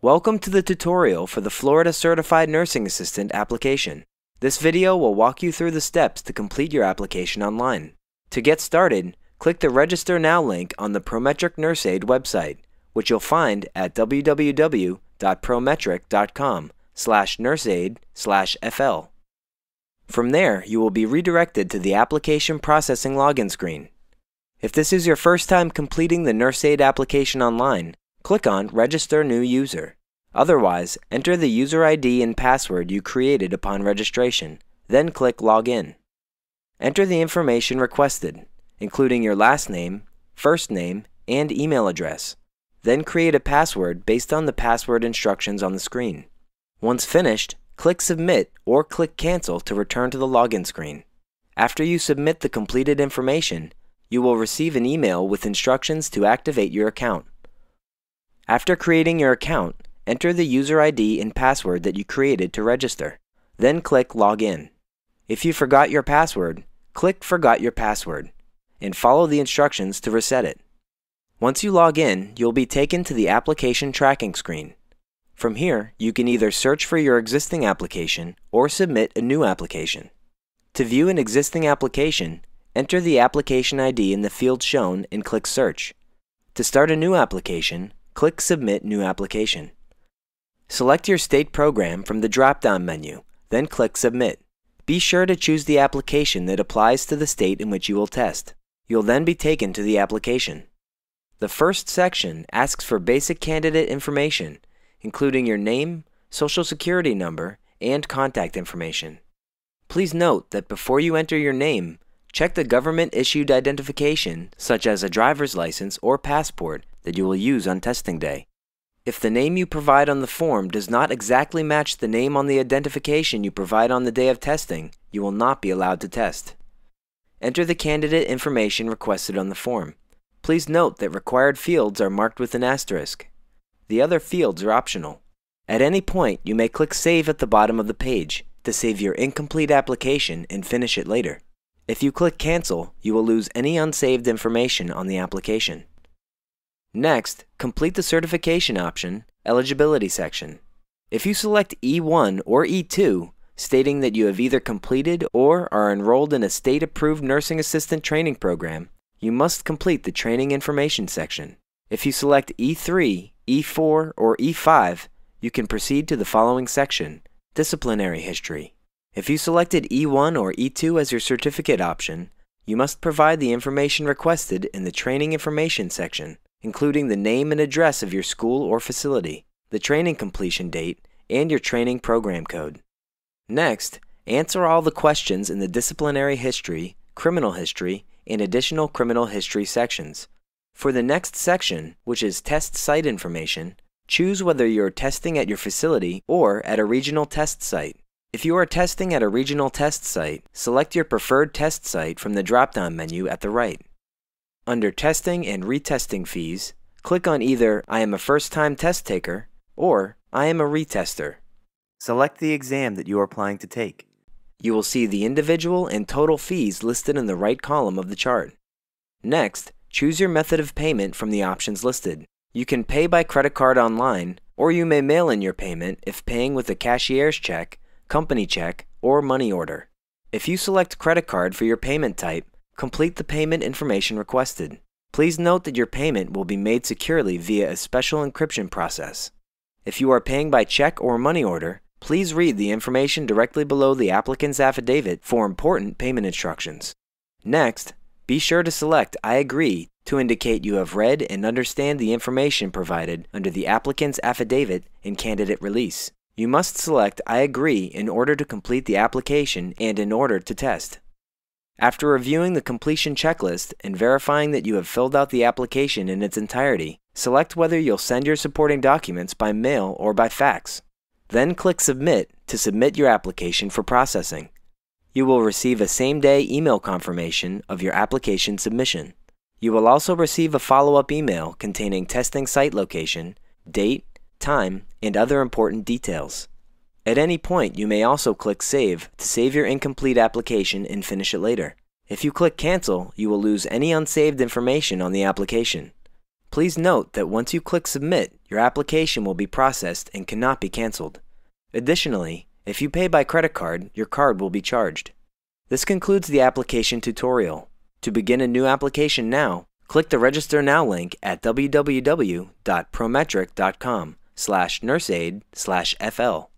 Welcome to the tutorial for the Florida Certified Nursing Assistant application. This video will walk you through the steps to complete your application online. To get started, click the Register Now link on the Prometric Nurse Aide website, which you'll find at www.prometric.com/nurseaide/FL. From there, you will be redirected to the application processing login screen. If this is your first time completing the Nurse Aide application online, click on Register New User. Otherwise, enter the user ID and password you created upon registration, then click Login. Enter the information requested, including your last name, first name, and email address. Then create a password based on the password instructions on the screen. Once finished, click Submit or click Cancel to return to the login screen. After you submit the completed information, you will receive an email with instructions to activate your account. After creating your account, enter the user ID and password that you created to register. Then click Login. If you forgot your password, click Forgot Your Password, and follow the instructions to reset it. Once you log in, you'll be taken to the application tracking screen. From here, you can either search for your existing application or submit a new application. To view an existing application, enter the application ID in the field shown and click Search. To start a new application, click Submit New Application. Select your state program from the drop-down menu, then click Submit. Be sure to choose the application that applies to the state in which you will test. You'll then be taken to the application. The first section asks for basic candidate information, including your name, social security number, and contact information. Please note that before you enter your name, check the government-issued identification, such as a driver's license or passport, that you will use on testing day. If the name you provide on the form does not exactly match the name on the identification you provide on the day of testing, you will not be allowed to test. Enter the candidate information requested on the form. Please note that required fields are marked with an asterisk. The other fields are optional. At any point, you may click Save at the bottom of the page to save your incomplete application and finish it later. If you click Cancel, you will lose any unsaved information on the application. Next, complete the certification option, Eligibility section. If you select E1 or E2, stating that you have either completed or are enrolled in a state-approved nursing assistant training program, you must complete the Training Information section. If you select E3, E4, or E5, you can proceed to the following section, Disciplinary History. If you selected E1 or E2 as your certificate option, you must provide the information requested in the Training Information section, including the name and address of your school or facility, the training completion date, and your training program code. Next, answer all the questions in the Disciplinary History, Criminal History, and Additional Criminal History sections. For the next section, which is Test Site Information, choose whether you're testing at your facility or at a regional test site. If you are testing at a regional test site, select your preferred test site from the drop-down menu at the right. Under Testing and Retesting Fees, click on either I am a first-time test taker or I am a retester. Select the exam that you are planning to take. You will see the individual and total fees listed in the right column of the chart. Next, choose your method of payment from the options listed. You can pay by credit card online, or you may mail in your payment if paying with a cashier's check, company check, or money order. If you select credit card for your payment type, complete the payment information requested. Please note that your payment will be made securely via a special encryption process. If you are paying by check or money order, please read the information directly below the applicant's affidavit for important payment instructions. Next, be sure to select I agree to indicate you have read and understand the information provided under the applicant's affidavit and candidate release. You must select I agree in order to complete the application and in order to test. After reviewing the completion checklist and verifying that you have filled out the application in its entirety, select whether you'll send your supporting documents by mail or by fax. Then click Submit to submit your application for processing. You will receive a same-day email confirmation of your application submission. You will also receive a follow-up email containing testing site location, date, time, and other important details. At any point, you may also click Save to save your incomplete application and finish it later. If you click Cancel, you will lose any unsaved information on the application. Please note that once you click Submit, Your application will be processed and cannot be canceled. Additionally, if you pay by credit card, your card will be charged. This concludes the application tutorial. To begin a new application now, click the Register Now link at www.prometric.com/nurseaide/fl.